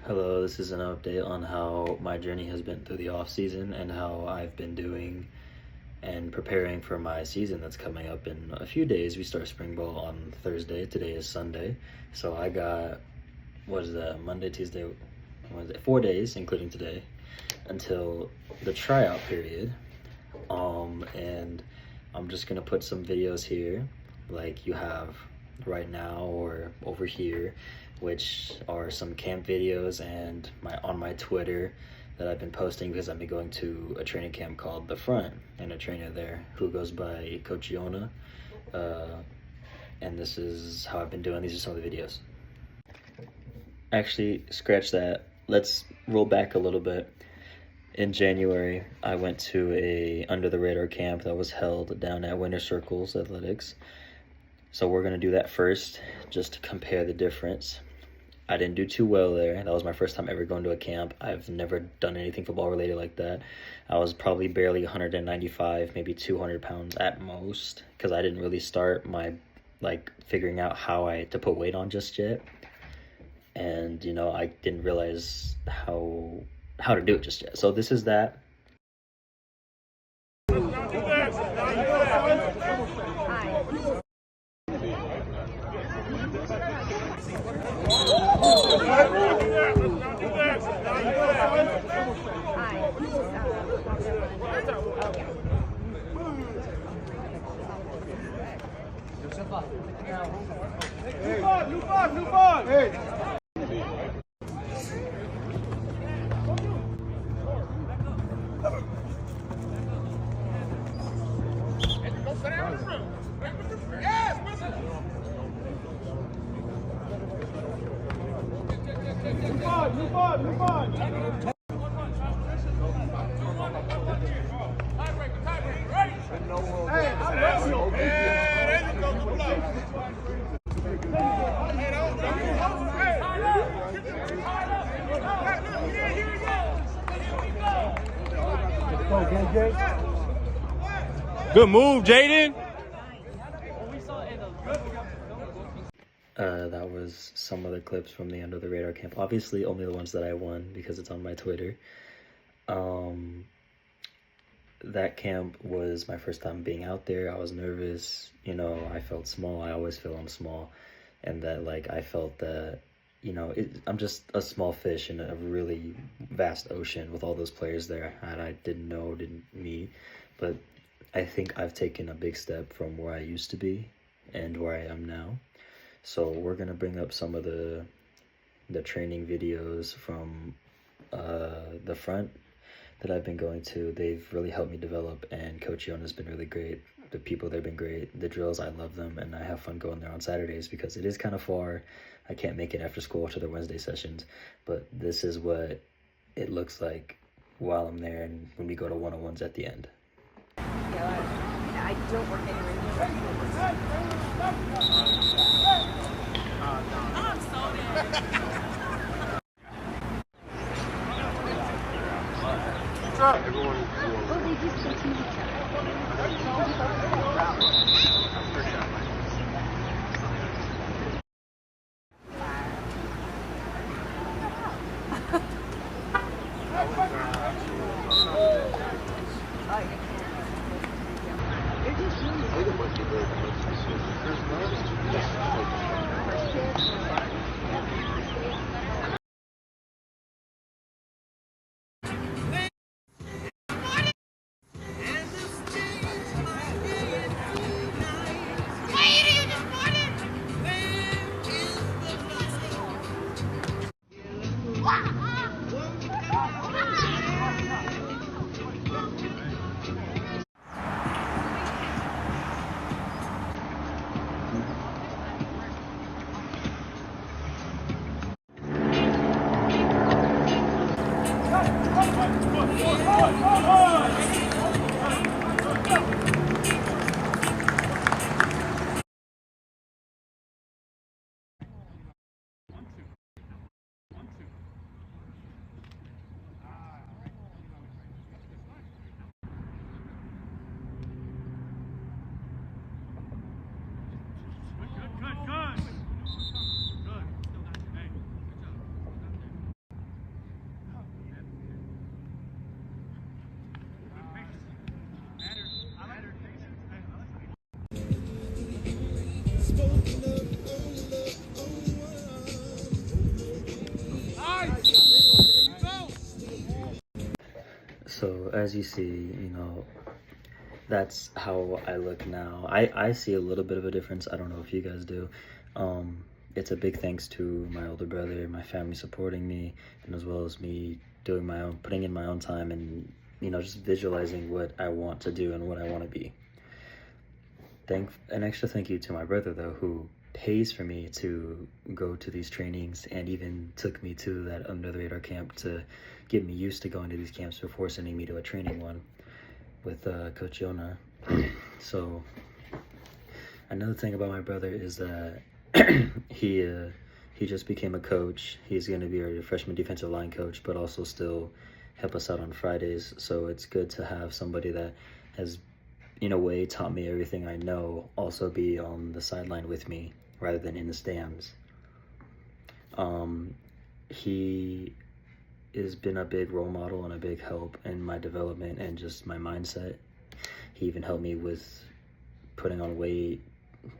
Hello, this is an update on how my journey has been through the off season and how I've been doing and preparing for my season that's coming up in a few days. We start spring ball on Thursday. Today is Sunday. So I got, what is that, Monday, Tuesday, Wednesday, 4 days, including today, until the tryout period. And I'm just gonna put some videos here, like you have right now or over here, which are some camp videos and on my Twitter that I've been posting because I've been going to a training camp called The Front, and a trainer there who goes by Coach Yona. And this is how I've been doing. These are some of the videos. Actually, scratch that. Let's roll back a little bit. In January, I went to a under the radar camp that was held down at Winter Circles Athletics. So we're gonna do that first, just to compare the difference. I didn't do too well there. That was my first time ever going to a camp. I've never done anything football related like that. I was probably barely 195, maybe 200 pounds at most, because I didn't really start my figuring out how to put weight on just yet. And I didn't realize how to do it just yet. So this is that. Good move, Jaden. That was some of the clips from the Under the Radar camp. Obviously, only the ones that I won because it's on my Twitter. That camp was my first time being out there. I was nervous. I felt small. I always feel I'm small. And that, I felt that, I'm just a small fish in a really vast ocean with all those players there that I didn't meet. But I think I've taken a big step from where I used to be and where I am now. So we're gonna bring up some of the training videos from The Front that I've been going to. They've really helped me develop, and Coach Yona's been really great. The people there have been great. The drills, I love them, and I have fun going there on Saturdays because it is kind of far. I can't make it after school to the Wednesday sessions, but this is what it looks like while I'm there and when we go to one-on-ones at the end. I don't work anywhere as you see, that's how I look now. I see a little bit of a difference. I don't know if you guys do. It's a big thanks to my older brother, my family supporting me, and as well as me doing putting in my own time and, just visualizing what I want to do and what I want to be. An extra thank you to my brother, though, who pays for me to go to these trainings and even took me to that Under the Radar camp to get me used to going to these camps before sending me to a training one with Coach Yona. So another thing about my brother is that he just became a coach. He's going to be our freshman defensive line coach, but also still help us out on Fridays. So it's good to have somebody that has, in a way, taught me everything I know, also be on the sideline with me rather than in the stands. He has been a big role model and a big help in my development and just my mindset. He even helped me with putting on weight,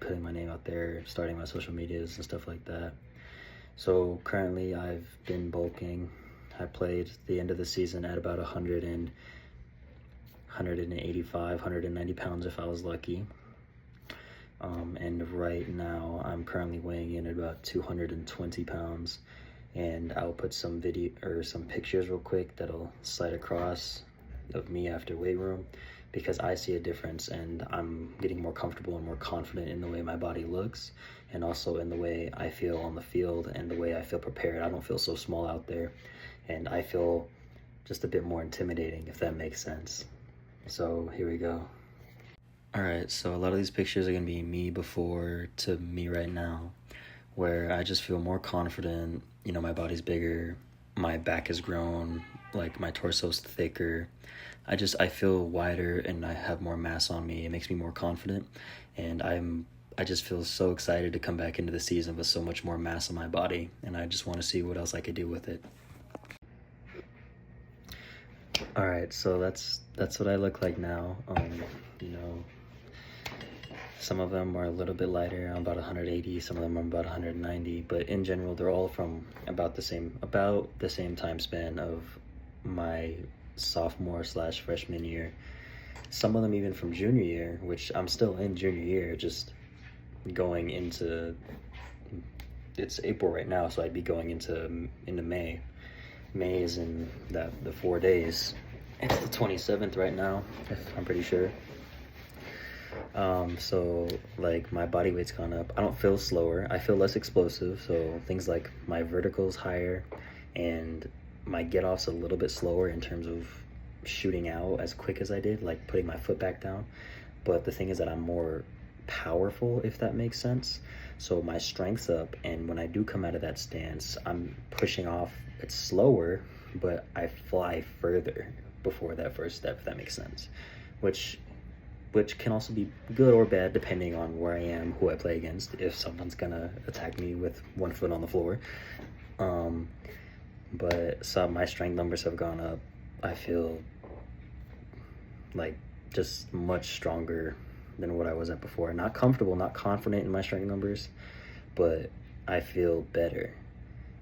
putting my name out there, starting my social medias and stuff like that. So currently I've been bulking. I played the end of the season at about 185, 190 pounds if I was lucky. And right now I'm currently weighing in at about 220 pounds. And I'll put some video or some pictures real quick that'll slide across of me after weight room, because I see a difference and I'm getting more comfortable and more confident in the way my body looks and also in the way I feel on the field and the way I feel prepared. I don't feel so small out there and I feel just a bit more intimidating, if that makes sense. So here we go. All right, so a lot of these pictures are gonna be me before to me right now, where I just feel more confident. My body's bigger, my back has grown, like my torso's thicker. I feel wider and I have more mass on me. It makes me more confident, and I just feel so excited to come back into the season with so much more mass on my body, and I just want to see what else I could do with it. All right, so that's what I look like now. Some of them are a little bit lighter, I'm about 180, some of them are about 190, but in general, they're all from about the same time span of my sophomore/freshman year. Some of them even from junior year, which I'm still in junior year, just going into, it's April right now, so I'd be going into May. May is in the 4 days. It's the 27th right now, I'm pretty sure. So like my body weight's gone up. I don't feel slower. I feel less explosive. So things like my vertical's higher and my get off's a little bit slower in terms of shooting out as quick as I did, like putting my foot back down. But the thing is that I'm more powerful, if that makes sense. So my strength's up, and when I do come out of that stance, I'm pushing off. It's slower, but I fly further before that first step, if that makes sense. Which can also be good or bad depending on where I am, who I play against, if someone's gonna attack me with 1 foot on the floor. But my strength numbers have gone up. I feel like just much stronger than what I was at before. Not comfortable, not confident in my strength numbers, but I feel better.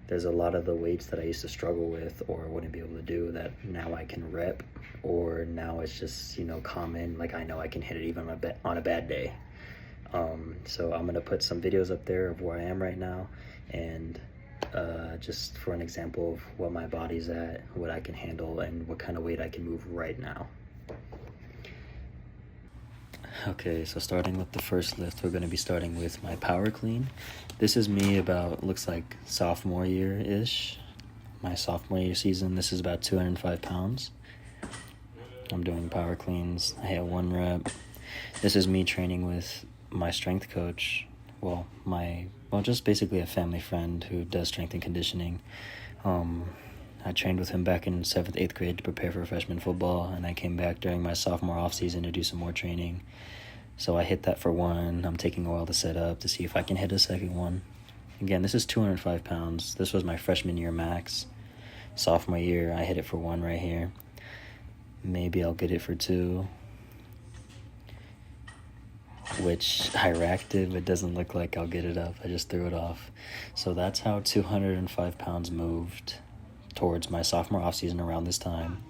There's a lot of the weights that I used to struggle with or wouldn't be able to do that now I can rep, or now it's just, common. Like I know I can hit it even on a bad day. So I'm gonna put some videos up there of where I am right now, and just for an example of what my body's at, what I can handle, and what kind of weight I can move right now. Okay, so starting with the first lift, we're going to be starting with my power clean. This is me looks like sophomore year-ish. My sophomore year season, this is about 205 pounds. I'm doing power cleans. I hit 1 rep. This is me training with my strength coach. Just basically a family friend who does strength and conditioning. I trained with him back in 7th, 8th grade to prepare for freshman football, and I came back during my sophomore off season to do some more training. So I hit that for 1. I'm taking a while to set up to see if I can hit a second one. Again, this is 205 pounds. This was my freshman year max. Sophomore year, I hit it for 1 right here. Maybe I'll get it for 2. Which I racked it, but it doesn't look like I'll get it up. I just threw it off. So that's how 205 pounds moved towards my sophomore offseason around this time.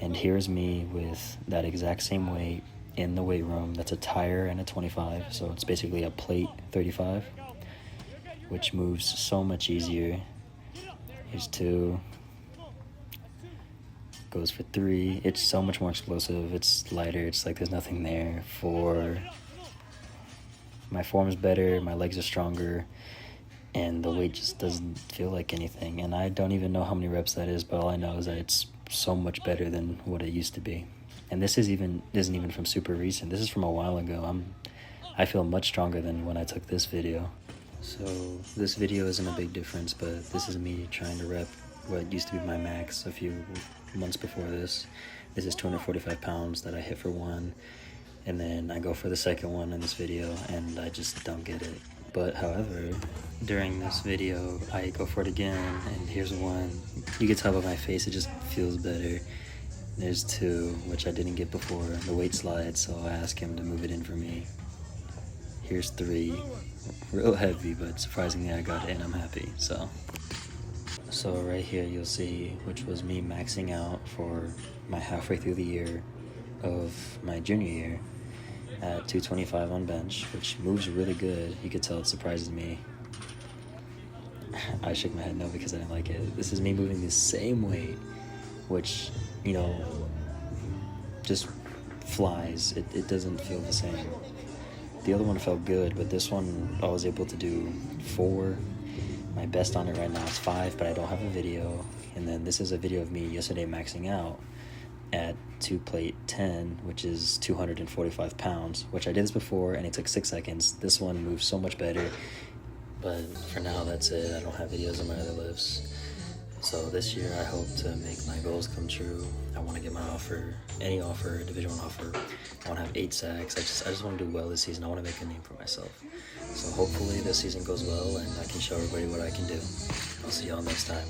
And here's me with that exact same weight in the weight room. That's a tire and a 25, so it's basically a plate 35, which moves so much easier. Here's 2. Goes for 3. It's so much more explosive. It's lighter. It's like there's nothing there. 4. My form's better. My legs are stronger. And the weight just doesn't feel like anything. And I don't even know how many reps that is, but all I know is that it's so much better than what it used to be. And this isn't even from super recent. This is from a while ago. I feel much stronger than when I took this video. So this video isn't a big difference, but this is me trying to rep what used to be my max a few months before this. This is 245 pounds that I hit for one, and then I go for the second one in this video, and I just don't get it. But however, during this video, I go for it again, and here's one. You can tell by my face, it just feels better. There's 2, which I didn't get before. The weight slides, so I ask him to move it in for me. Here's 3, real heavy, but surprisingly I got it and I'm happy, so right here you'll see, which was me maxing out for my halfway through the year of my junior year at 225 on bench, which moves really good. You could tell it surprises me. I shook my head no because I didn't like it. This is me moving the same weight, which, you know, just flies. It doesn't feel the same. The other one felt good, but this one I was able to do 4. My best on it right now is 5, but I don't have a video. And then this is a video of me yesterday maxing out at 2 plate 10, which is 245 pounds, which I did this before and it took 6 seconds. This one moves so much better, but for now that's it. I don't have videos of my other lifts. So this year I hope to make my goals come true. I want to get my offer, any offer, Division I offer. I want to have 8 sacks. I just want to do well this season. I want to make a name for myself. So hopefully this season goes well and I can show everybody what I can do. I'll see y'all next time.